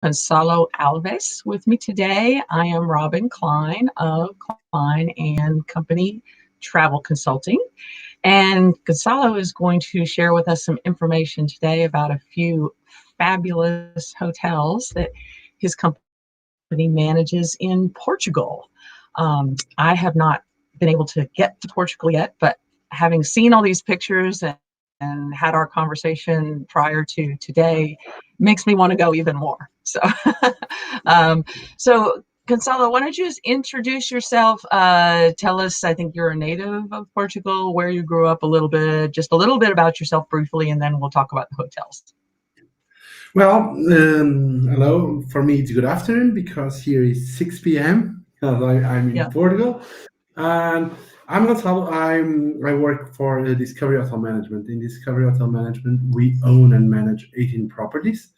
Gonçalo Alves with me today. I am Robin Klein of Klein and Company Travel Consulting. And Gonçalo is going to share with us some information today about a few fabulous hotels that his company manages in Portugal. I have not been able to get to Portugal yet, but having seen all these pictures and had our conversation prior to today makes me want to go even more. So, um, so Gonçalo, why don't you just introduce yourself? Tell us, I think you're a native of Portugal, where you grew up a little bit, just a little bit about yourself briefly, and then we'll talk about the hotels. Well, hello. For me, it's good afternoon because here is 6 p.m. because I'm in Yeah. Portugal. And I'm Gonçalo. I work for Discovery Hotel Management. In Discovery Hotel Management, we own and manage 18 properties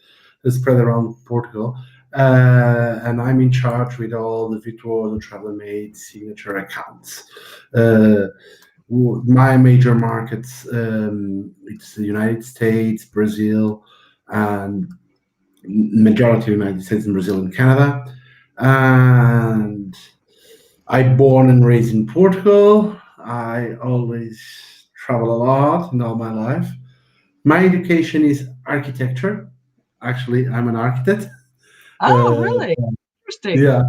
spread around Portugal. And I'm in charge with all the Virtuoso, TravelMate, signature accounts. My major markets, it's the United States, Brazil, and majority of United States and Brazil and Canada. And I born and raised in Portugal. I always travel a lot in all my life. My education is architecture. Actually, I'm an architect. Oh, Uh, really? Interesting. yeah,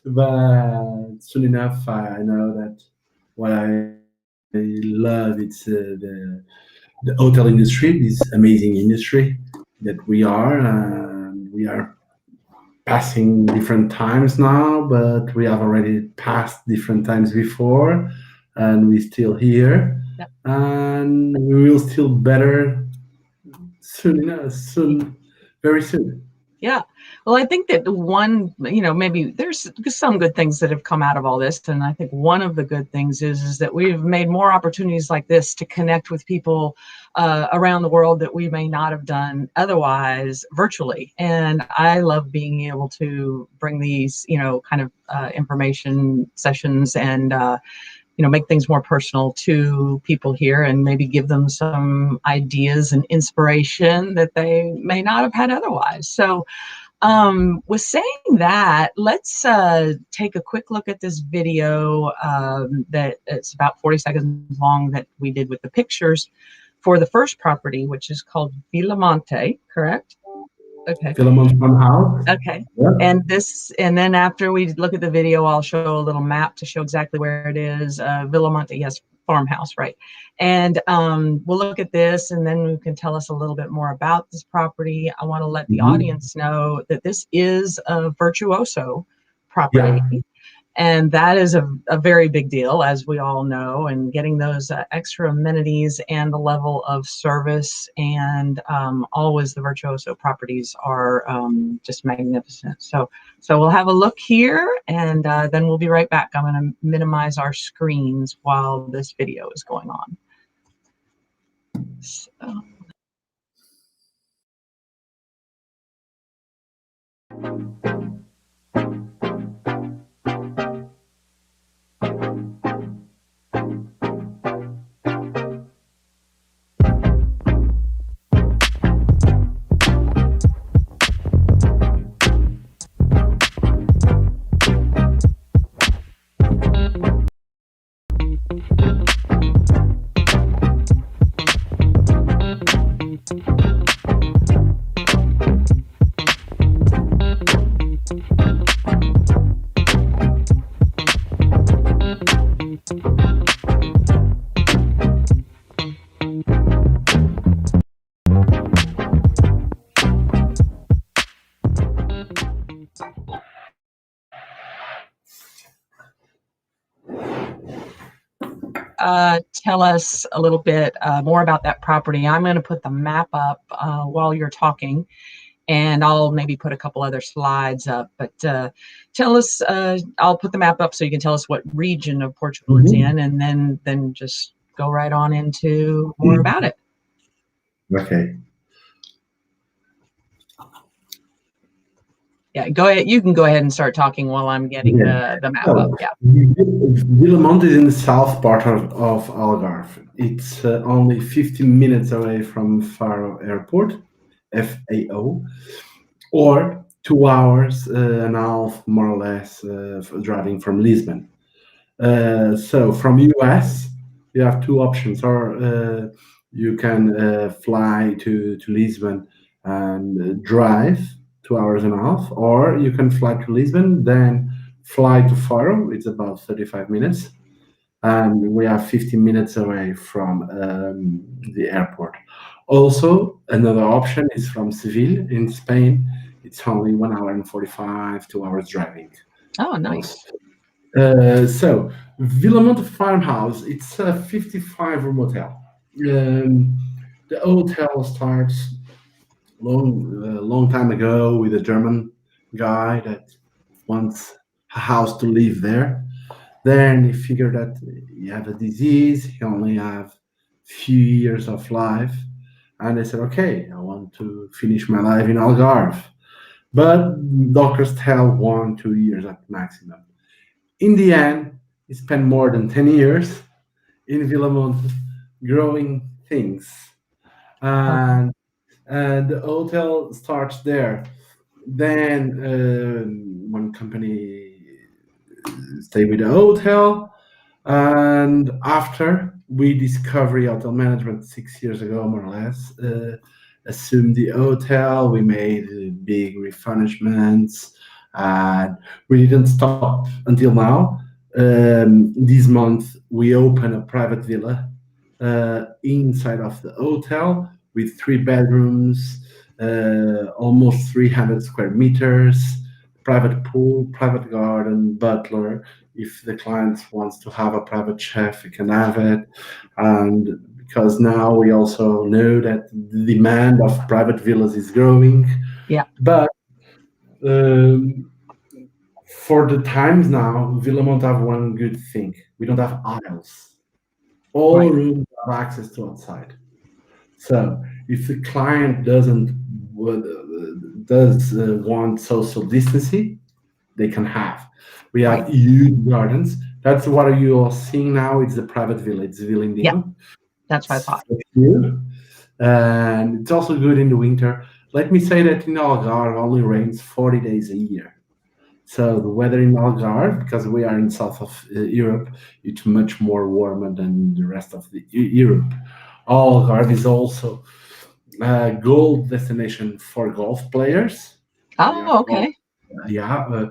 but soon enough, I know that what I love it's the hotel industry, this amazing industry that we are passing different times now, but we have already passed different times before, and we're still here, Yeah. and we will still better soon enough, soon, very soon. Yeah. Well, I think that maybe there's some good things that have come out of all this. And I think one of the good things is that we've made more opportunities like this to connect with people around the world that we may not have done otherwise virtually. And I love being able to bring these, kind of information sessions and make things more personal to people here and maybe give them some ideas and inspiration that they may not have had otherwise. So, with saying that, let's take a quick look at this video that it's about 40 seconds long that we did with the pictures for the first property, which is called Villa Monte, correct? Okay. Philemon House. Okay. Yeah. And then after we look at the video, I'll show a little map to show exactly where it is. Villa Monte, yes, farmhouse, right? And we'll look at this, and then you can tell us a little bit more about this property. I want to let the Mhm. audience know that this is a Virtuoso property. Yeah. And that is a very big deal, as we all know, and getting those extra amenities and the level of service. And always the Virtuoso properties are just magnificent. So we'll have a look here, and then we'll be right back. I'm going to minimize our screens while this video is going on. So. Tell us a little bit more about that property. I'm going to put the map up while you're talking, and I'll maybe put a couple other slides up. But tell us, I'll put the map up so you can tell us what region of Portugal it's in, and then just go right on into more about it. Okay. Yeah, go ahead. You can go ahead and start talking while I'm getting the map up. Yeah. Villa Monte is in the south part of Algarve. It's only 15 minutes away from Faro Airport, FAO, or 2 hours and a half, more or less, driving from Lisbon. So from US, you have two options, or you can fly to Lisbon and drive 2 hours and a half, or you can fly to Lisbon, then fly to Faro. It's about 35 minutes, and we are 15 minutes away from the airport. Also, another option is from Seville in Spain. It's only 1 hour and 45, 2 hours driving. Oh, Also. nice. So, Villamonte Farmhouse, it's a 55-room hotel. Um, the hotel starts long time ago with a German guy that wants a house to live there. Then he figured that he have a disease, he only have few years of life, and they said, okay, I want to finish my life in Algarve. But doctors tell 1 2 years at maximum. In the end, he spent more than 10 years in Villamonte growing things. Okay. And the hotel starts there. Then one company stay with the hotel, and after we discovery hotel management 6 years ago, more or less, assumed the hotel. We made big refurbishments, and we didn't stop until now. This month we open a private villa inside of the hotel with 3 bedrooms, almost 300 square meters, private pool, private garden, butler. If the client wants to have a private chef, he can have it. And because now we also know that the demand of private villas is growing. Yeah. But um, for the times now, Villa won't have one good thing. We don't have aisles. All Right. rooms have access to outside. So if the client does want social distancing, they can have. We Right. have huge gardens. That's what you are seeing now. It's the private villa. It's Villa Yeah. Indigo. That's what I It's thought. for you, and it's also good in the winter. Let me say that in Algarve only rains 40 days a year. So the weather in Algarve, because we are in south of Europe, it's much more warmer than the rest of the Europe. Algarve is also a gold destination for golf players. We Oh, have golf. okay. Yeah,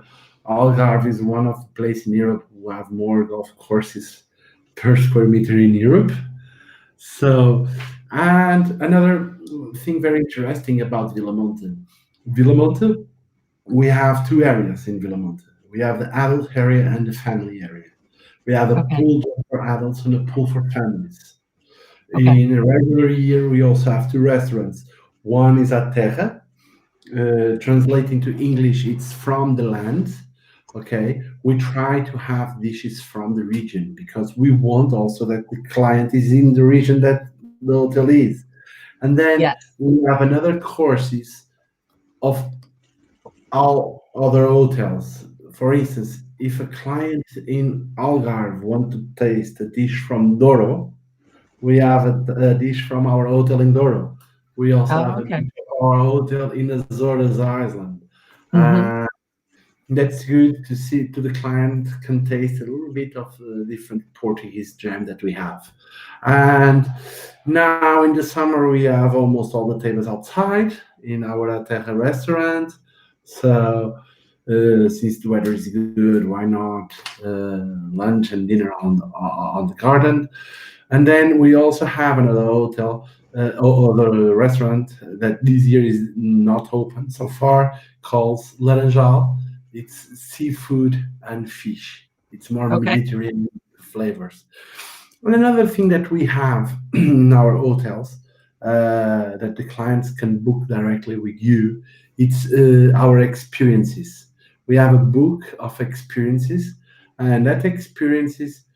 Algarve is one of the places in Europe who have more golf courses per square meter in Europe. So, and another thing very interesting about Villamonte. Villamonte, we have two areas in Villamonte. We have the adult area and the family area. We have a Okay. pool for adults and a pool for families. Okay. In a regular year, we also have two restaurants. One is at Terra, translating to English, it's from the land. Okay, we try to have dishes from the region because we want also that the client is in the region that the hotel is. And then Yes. we have another courses of all other hotels. For instance, if a client in Algarve want to taste a dish from Douro, we have a dish from our hotel in Douro. We also Oh, have a okay. dish from our hotel in Azores Island. Mm-hmm. Uh, that's good to see to the client can taste a little bit of the different Portuguese jam that we have. And now in the summer we have almost all the tables outside in our Terra restaurant. So since the weather is good, why not lunch and dinner on the garden? And then we also have another hotel or other restaurant that this year is not open so far called Laranjal. It's seafood and fish. It's more Okay. Mediterranean flavors. And another thing that we have in our hotels that the clients can book directly with you, it's our experiences. We have a book of experiences, and that experiences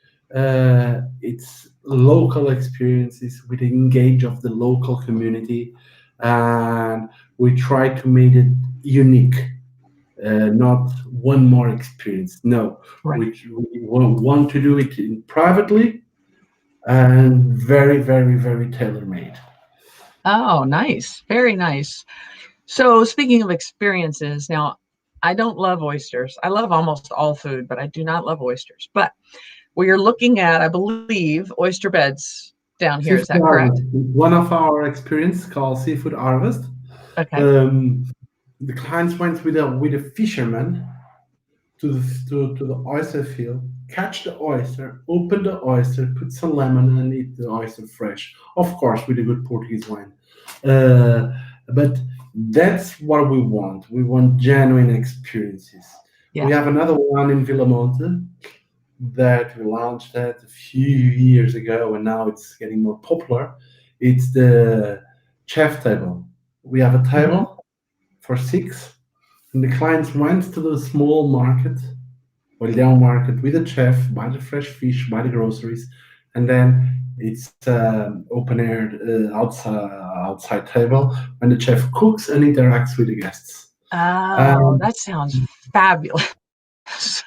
it's local experiences with engage of the local community, and we try to make it unique, not one more experience. No, Right. we want to do it privately and very, very, very tailor made. Oh, nice. Very nice. So speaking of experiences, now I don't love oysters. I love almost all food, but I do not love oysters. But we are looking at, I believe, oyster beds down here. Is Seafood that correct? harvest. One of our experience called seafood harvest. Okay. Um, the clients went with a fisherman to the oyster field, catch the oyster, open the oyster, put some lemon, and eat the oyster fresh. Of course, with a good Portuguese wine. Uh, but that's what we want. We want genuine experiences. We Yeah. have another one in Villamonte that we launched that a few years ago, and now it's getting more popular. It's the chef table. We have a Hmm. table for six, and the clients went to the small market or down market with a chef, buy the fresh fish, buy the groceries, and then it's open air outside table when the chef cooks and interacts with the guests. Oh, Um, that sounds fabulous.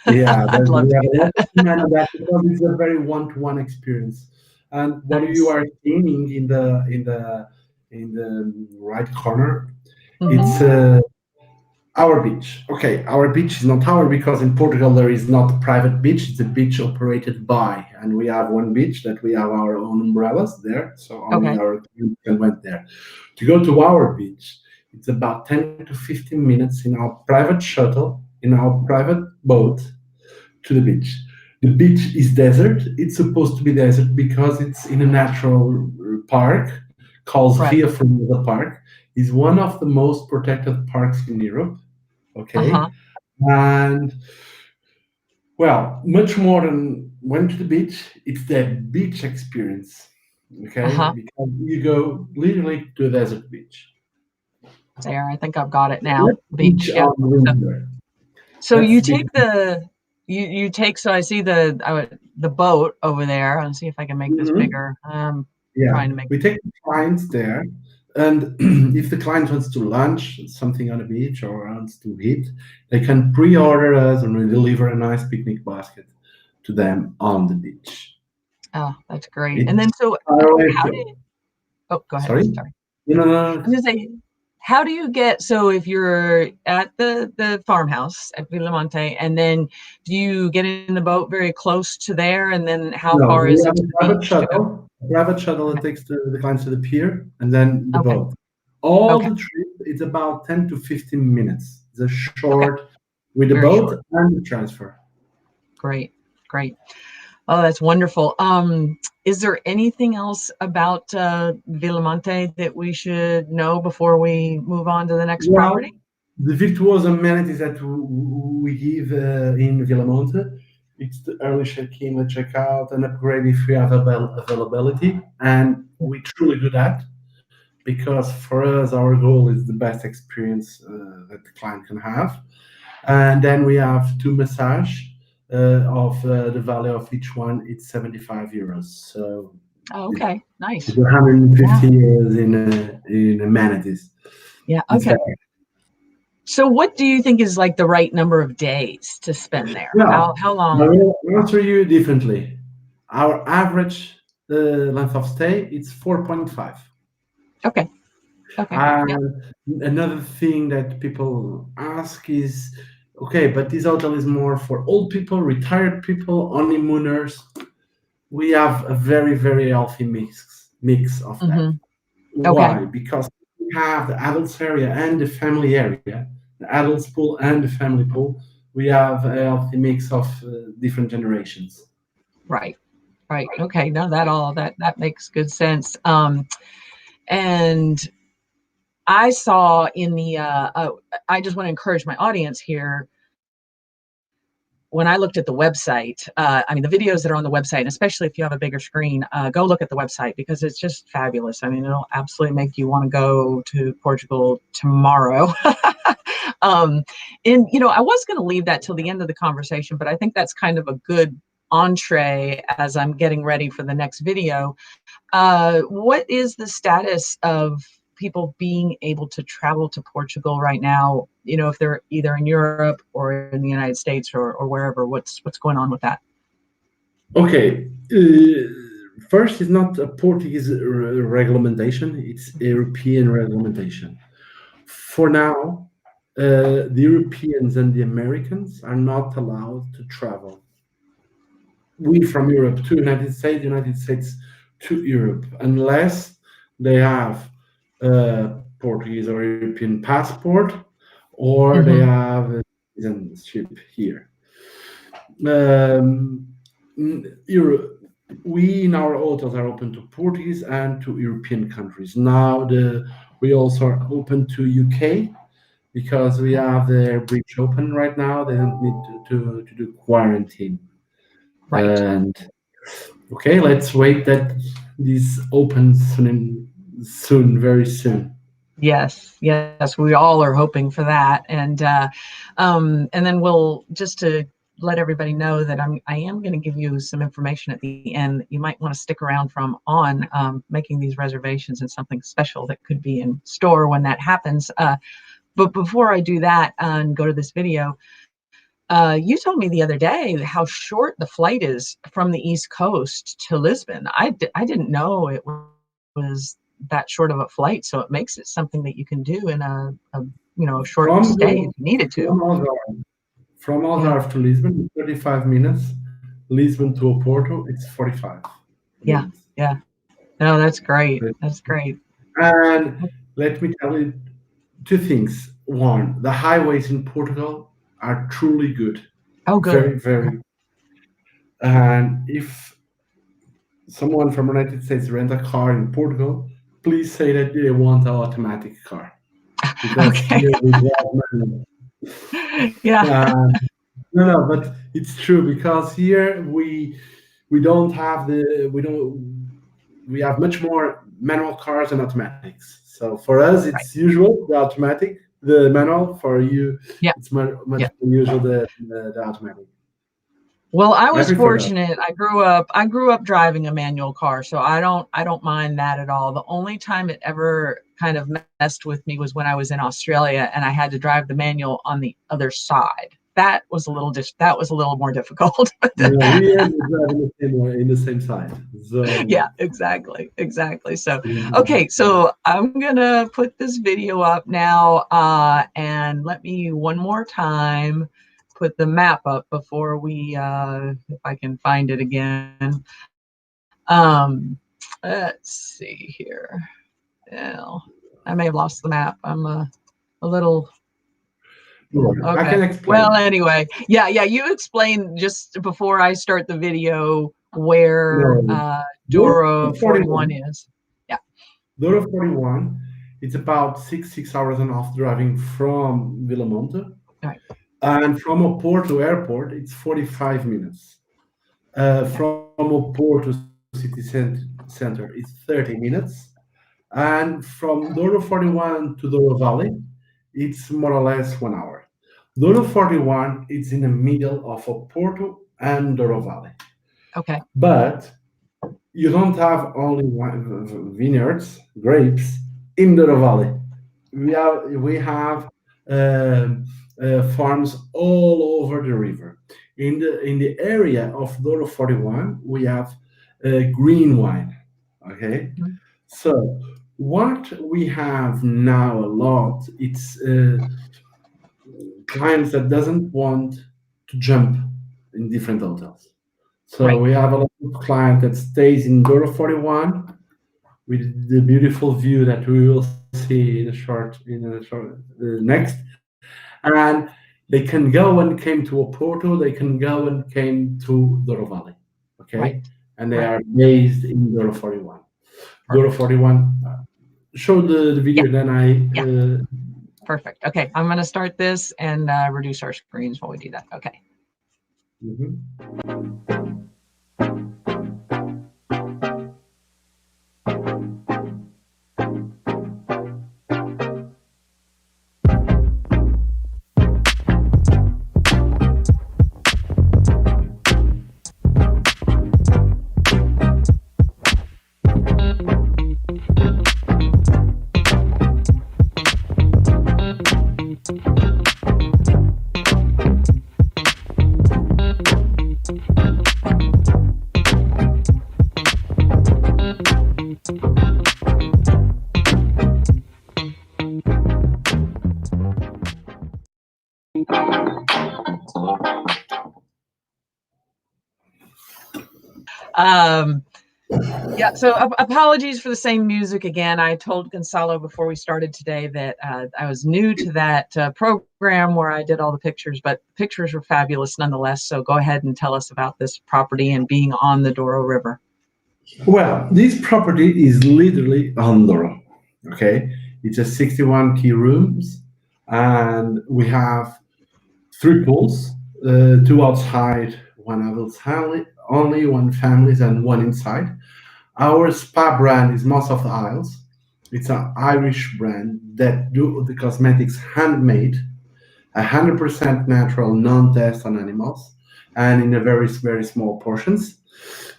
yeah, I'd love we to have do a lot that. of demand on that because it's a very one-to-one experience. And what you Nice. are seeing in the right corner, Hmm. it's our beach. Okay, our beach is not our because in Portugal there is not a private beach. It's a beach operated by, and we have one beach that we have our own umbrellas there, so only Okay. our clients can went there. To go to our beach, it's about 10 to 15 minutes in our private shuttle, in our private boat to the beach. The beach is desert. It's supposed to be desert because it's in a natural park called Right. Rio Formosa Park. It's one of the most protected parks in Europe. Okay, Uh-huh. and well, much more than went to the beach. It's that beach experience. Okay, Uh-huh. because you go literally to a desert beach. There, I think I've got it now. Let's beach Beach. Yep. on the So, winter. so That's you the big. take the you take so I see the boat over there. I'll see if I can make this Mhm. bigger. Yeah, Trying to make we take the clients there, and if the client wants to lunch something on the beach or wants to eat, they can pre-order us and we deliver a nice picnic basket to them on the beach. oh, that's great. And then It's so far away how from. do oh go ahead. Sorry? Sorry. No, no, no. I'm gonna say how do you get so if you're at the farmhouse at Villamonte and then do you get in the boat very close to there and then how No, far we is it have to the beach to go? a private shuttle that Okay. takes the clients to the pier and then the Okay. boat. All Okay. the trip, it's about 10 to 15 minutes. It's a Okay. short with the Very boat short. and the transfer. Great. Great. Oh, that's wonderful. Is there anything else about Villamonte that we should know before we move on to the next property? Well, the virtuoso amenities that we give in Villamonte, it's the early check-in, the checkout, and upgrade if we have availability. And we truly do that because for us, our goal is the best experience that the client can have. And then we have two massage of the value of each one. It's 75 euros. So Oh, it's okay. Nice. 150 Yeah. euros in amenities. Yeah. It's Okay. very So what do you think is like the right number of days to spend there? How well. how I long? will answer you differently. Our average length of stay is 4.5. Okay. Okay. Yep. And another thing that people ask is, okay, but this hotel is more for old people, retired people, honeymooners. We have a very, very healthy mix of that. Hmm. Okay. Why? Because we have the adults area and the family area, the adults pool and the family pool. We have a healthy mix of different generations. Right. Right. Okay. No, that makes good sense. And I saw in the I just want to encourage my audience here when I looked at the website, I mean, the videos that are on the website, and especially if you have a bigger screen, go look at the website because it's just fabulous. I mean, it'll absolutely make you want to go to Portugal tomorrow. um, and, I was going to leave that till the end of the conversation, but I think that's kind of a good entree as I'm getting ready for the next video. What is the status of people being able to travel to Portugal right now? If they're either in Europe or in the United States or wherever, what's going on with that? Okay. First, it's not a Portuguese regulation, it's European regulation. for now, the Europeans and the Americans are not allowed to travel. We from Europe to United States to Europe, unless they have a Portuguese or European passport, or they have a citizenship here. Euro, we in our hotels are open to Portuguese and to European countries. Now we also are open to UK because we have the bridge open right now. They don't need to do quarantine. Right. And okay, let's wait that this opens soon, very soon. Yes, we all are hoping for that, and then we'll just to let everybody know that I am going to give you some information at the end that you might want to stick around from on making these reservations and something special that could be in store when that happens. But before I do that and go to this video, you told me the other day how short the flight is from the East Coast to Lisbon. I didn't know it was that short of a flight, so it makes it something that you can do in a short stay if you needed to. From Algarve to Lisbon, 35 minutes. Lisbon to Oporto, it's 45 minutes. Yeah. No, that's great. That's great. And let me tell you two things. One, the highways in Portugal are truly good. Oh, good. Very, very. And if someone from the United States rent a car in Portugal, please say that they want an automatic car. Because here we drive manual. Yeah. No, but it's true because here we have much more manual cars than automatics. So for us, it's usual the manual. For you, it's much more usual the automatic. Well, I was fortunate. I grew up driving a manual car, so I don't mind that at all. The only time it ever kind of messed with me was when I was in Australia and I had to drive the manual on the other side. That was a little more difficult. We are driving in the same side. So. Yeah, exactly. So, okay, so I'm gonna put this video up now, and let me one more time put the map up before we if I can find it again. Let's see here. Well, I may have lost the map. I'm a little okay. I can explain. Well, anyway, yeah, you explain just before I start the video where Douro 41 is. Yeah. Douro 41, it's about six hours and a half driving from Vilamonte. Right. And from Oporto Airport, it's 45 minutes. From Oporto City Center, it's 30 minutes. And from Douro 41 to Douro Valley, it's more or less 1 hour. Douro 41, it's in the middle of Oporto and Douro Valley. Okay. But you don't have only vineyards, grapes in Douro Valley. We have farms all over the river. In the area of Douro 41, we have green wine. Okay, so what we have now a lot, it's clients that doesn't want to jump in different hotels. So we have a lot of client that stays in Douro 41 with the beautiful view that we will see in the short next. And they can go and came to Oporto, they can go and came to Douro Valley, okay? And they are based in Douro 41. Douro 41, show the video, then I... Perfect. Okay, I'm going to start this and reduce our screens while we do that. Okay. Yeah, so apologies for the same music again. I told Gonzalo before we started today that I was new to that program where I did all the pictures, but the pictures were fabulous nonetheless. So go ahead and tell us about this property and being on the Douro River. Well, this property is literally on Douro. Okay, it's a 61 key rooms, and we have three pools, two outside, one only one families, and one inside. Our spa brand is Moss of the Isles. It's an Irish brand that do the cosmetics handmade, 100% natural, non-test on animals, and in a very small portions.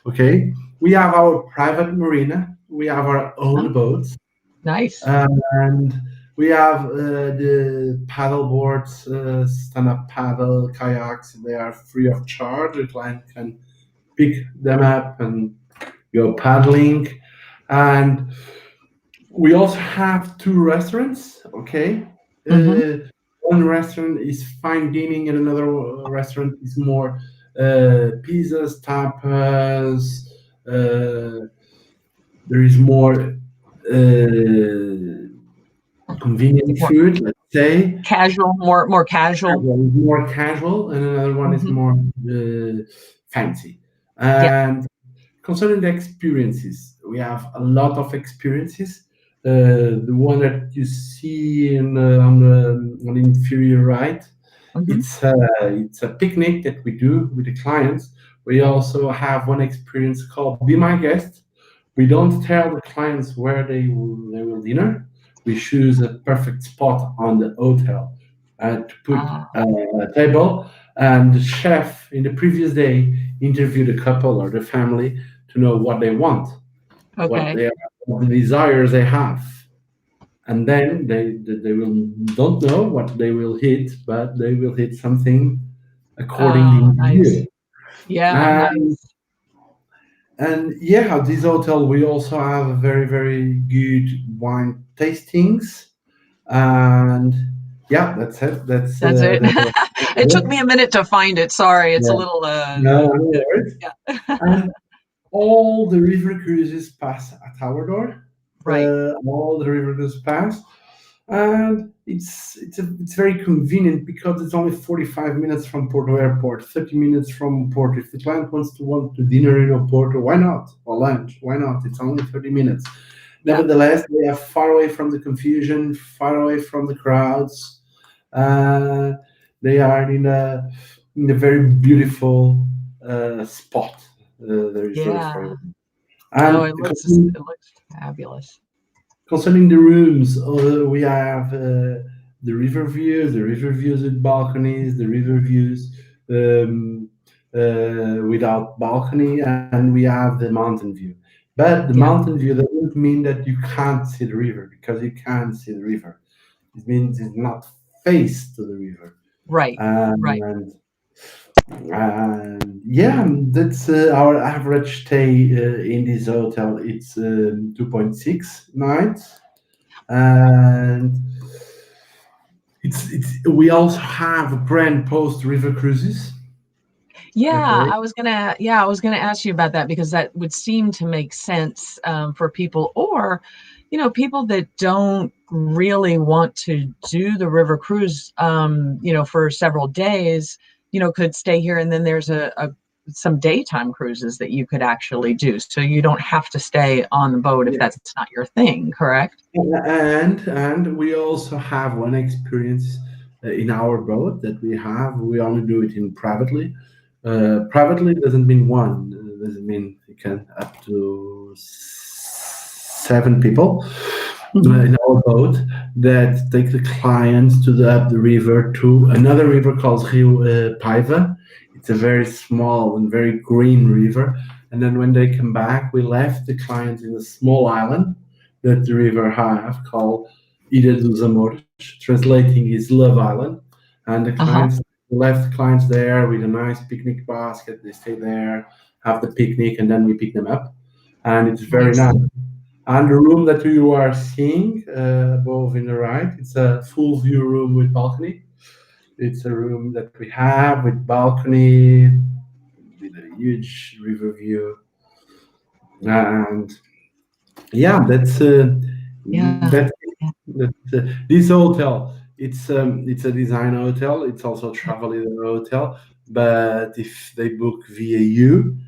Okay, we have our private marina. We have our own boats, Nice. and we have the paddle boards, stand-up paddle kayaks. They are free of charge. The client can pick them up and go paddling. And we also have two restaurants. Okay, one restaurant is fine dining, and another restaurant is more pizzas, tapas. There is more convenient food, let's say. Casual, more casual. More casual, and another one is more fancy. And concerning the experiences, we have a lot of experiences. The one that you see on the inferior right, it's a picnic that we do with the clients. We also have one experience called Be My Guest. We don't tell the clients where they will dinner. We choose a perfect spot on the hotel to put a table, and the chef in the previous day interviewed the couple or the family to know what they want, what the desires they have, and then they will don't know what they will hit, but they will hit something accordingly to you. Yeah, and yeah, at this hotel we also have very good wine tastings, and yeah, that's it. That's it. It took me a minute to find it. Sorry, it's a little. No, and all the river cruises pass at our door. Right. All the river cruises pass, and it's very convenient because it's only 45 minutes from Porto Airport, 30 minutes from Porto. If the client want to dinner in Porto, why not? Or lunch, why not? It's only 30 minutes. Nevertheless, they are far away from the confusion, far away from the crowds. They are in a very beautiful spot. There is and it looks fabulous. Concerning the rooms, we have the river views with balconies, the river views without balcony, and we have the mountain view. But the mountain view doesn't mean that you can't see the river, because you can see the river. It means it's not face to the river. Right. And yeah, that's our average stay in this hotel. It's 2.6 nights, and we also have brand post river cruises. I was gonna ask you about that, because that would seem to make sense for people, or people that don't really want to do the river cruise for several days, could stay here, and then there's some daytime cruises that you could actually do, so you don't have to stay on the boat if that's not your thing, correct? And we also have one experience in our boat that we only do it in privately. Privately doesn't mean one, doesn't mean you can up to 7 people in our boat that take the clients up the river to another river called Rio Paiva. It's a very small and very green river. And then when they come back, we left the clients in a small island that the river have called Ilha dos Amores, translating is Love Island. And the clients left the clients there with a nice picnic basket. They stay there, have the picnic, and then we pick them up. And it's very nice. And the room that you are seeing above in the right, it's a full view room with balcony. It's a room that we have with balcony, with a huge river view, and yeah, Yeah. that's Yeah. this hotel. It's a design hotel. It's also a travel leader hotel. But if they book via you,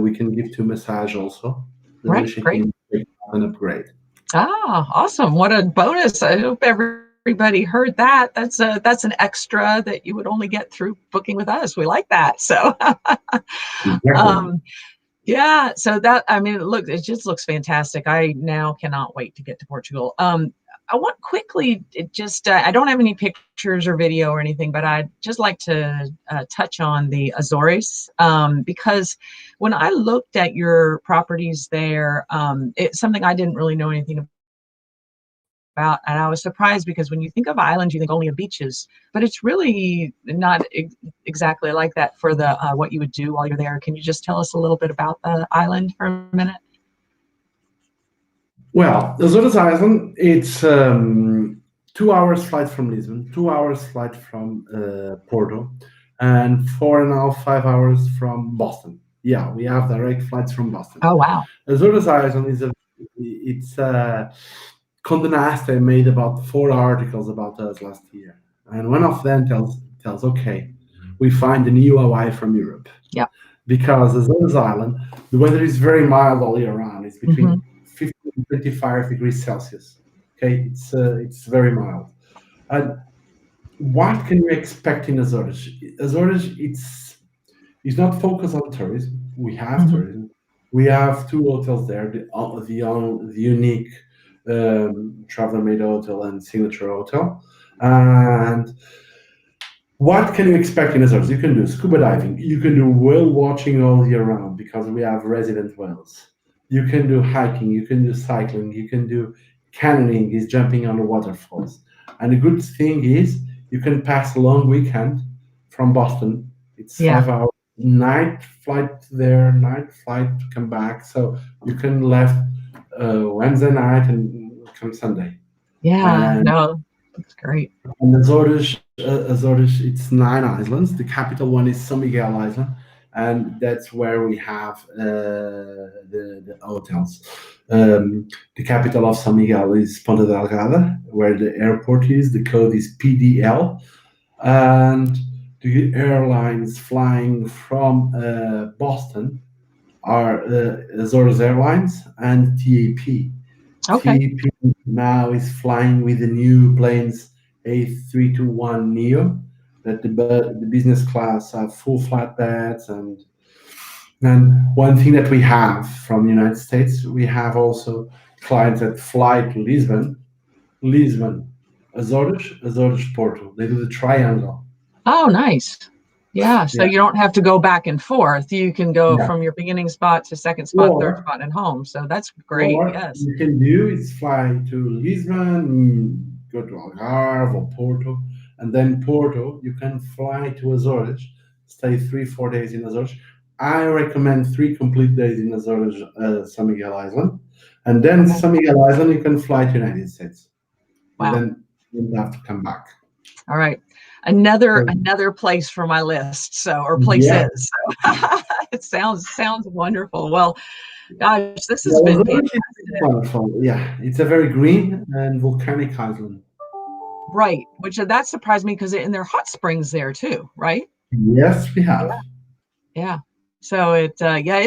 we can give to massage also. Right. She Great. can take an upgrade. Ah, awesome. What a bonus. I hope everybody heard that. That's an extra that you would only get through booking with us. We like that. So Exactly. um yeah, so that I mean it just looks fantastic. I now cannot wait to get to Portugal. I want quickly just I don't have any pictures or video or anything, but I'd just like to touch on the Azores because when I looked at your properties there, it's something I didn't really know anything about. And I was surprised because when you think of islands, you think only of beaches, but it's really not exactly like that for the what you would do while you're there. Can you just tell us a little bit about the island for a minute? Well, Azores Island, it's 2 hours flight from Lisbon, 2 hours flight from Porto, and 4.5, 5 hours from Boston. Yeah, we have direct flights from Boston. Oh, wow. Azores Island it's Condé Nast made about 4 articles about us last year, and one of them tells okay, we find a new Hawaii from Europe. Yeah. Because Azores Island, the weather is very mild all year round. It's Hmm. between 15 and 25 degrees Celsius. Okay, it's very mild. And what can you expect in Azores? Azores, it's not focused on tourism. We have Hmm. tourism. We have two hotels there: the unique Traveler Made Hotel and Signature Hotel. And what can you expect in Azores? You can do scuba diving. You can do whale watching all year round because we have resident whales. You can do hiking. You can do cycling. You can do canyoning, is jumping on the waterfalls. And the good thing is you can pass a long weekend from Boston. It's Yeah. 5 hours night flight there, night flight to come back. So you can left Wednesday night and come Sunday. Yeah. And No, that's great. and Azores, it's 9 islands. The capital one is São Miguel Island, and that's where we have the hotels. The capital of São Miguel is Ponta Delgada, where the airport is. The code is PDL, and the airlines flying from Boston are Azores Airlines and TAP. Okay. TAP now is flying with the new planes A321 Neo, that the business class have full flatbeds. And one thing that we have from the United States, we have also clients that fly to Lisbon, Azores, Azores, Porto. They do the triangle. Oh, nice. Yeah. So Yeah. you don't have to go back and forth. You can go Yeah. from your beginning spot to second spot, third Or spot, and home. So that's great. Or Yes. you can do is fly to Lisbon, go to Algarve or Porto, and then Porto, you can fly to Azores, stay 3, 4 days in Azores. I recommend 3 complete days in Azores, San Miguel Island, and then Okay. San Miguel Island you can fly to United States, and Wow. then you don't have to come back. All right. Another So, another place for my list. So, or yeah, places. So it sounds wonderful. Well, gosh, this has yeah, been Azores fantastic. is wonderful. Yeah, it's a very green and volcanic island. Right. Which that surprised me because and there are hot springs there too, right? Yes, we have. Yeah. So it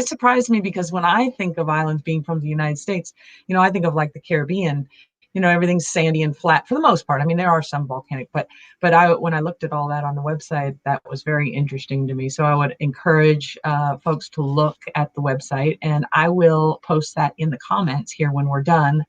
surprised me because when I think of islands being from the United States, I think of like the Caribbean, everything's sandy and flat for the most part. I mean, there are some volcanic, but when I looked at all that on the website, that was very interesting to me. So I would encourage folks to look at the website, and I will post that in the comments here when we're done.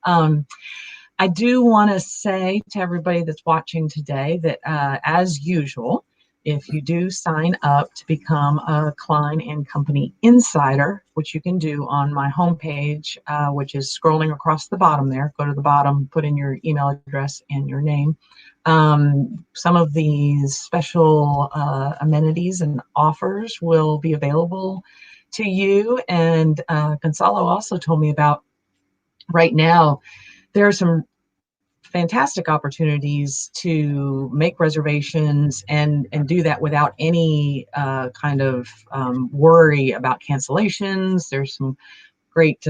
I do want to say to everybody that's watching today that, as usual, if you do sign up to become a Klein and Company Insider, which you can do on my homepage, which is scrolling across the bottom there, go to the bottom, put in your email address and your name. Some of these special amenities and offers will be available to you. And Gonzalo also told me about right now, there are some fantastic opportunities to make reservations and do that without any kind of worry about cancellations. There's some great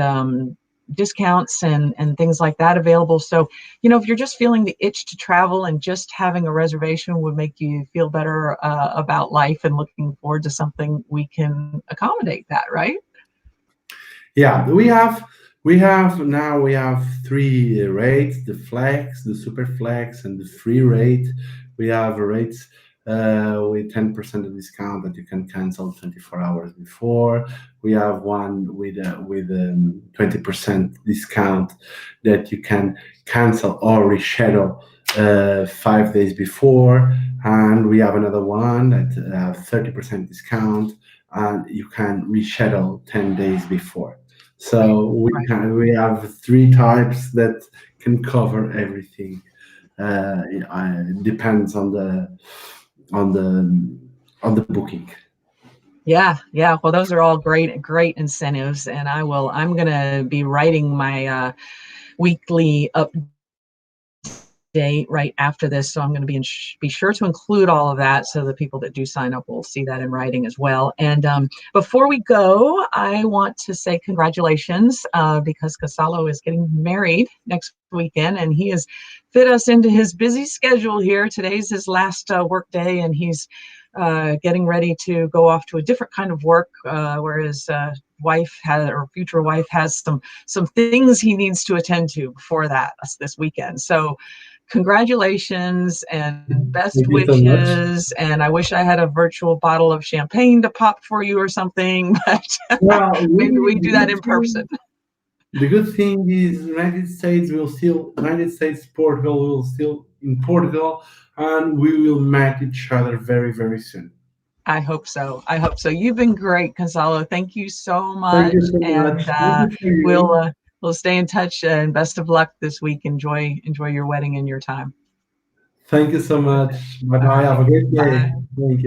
discounts and things like that available. So, if you're just feeling the itch to travel, and just having a reservation would make you feel better about life and looking forward to something, we can accommodate that, right? Yeah, we have three rates: the flex, the super flex, and the free rate. We have rates with 10% of discount that you can cancel 24 hours before. We have one with 20% discount that you can cancel or reschedule 5 days before, and we have another one at 30% discount, and you can reschedule 10 days before. So we have three types that can cover everything. It depends on the booking. Yeah. Well, those are all great incentives, and I'm gonna be writing my weekly update right after this. So I'm going to be sure to include all of that, so the people that do sign up will see that in writing as well. And before we go, I want to say congratulations because Gonzalo is getting married next weekend, and he has fit us into his busy schedule here. Today's his last work day, and he's getting ready to go off to a different kind of work, where his future wife has some things he needs to attend to before this weekend. So congratulations and best Thank you so wishes. And I wish I had a virtual bottle of champagne to pop for you or something, but Well, maybe we do that in person. The good thing is United States, Portugal will still in Portugal, and we will meet each other very, very soon. I hope so. You've been great, Gonzalo. Thank you so Thank much. you so And much. Thank you for you. we'll stay in touch, and best of luck this week. Enjoy your wedding and your time. Thank you so much. Bye bye. All Have right. a great day. Bye. Thank you.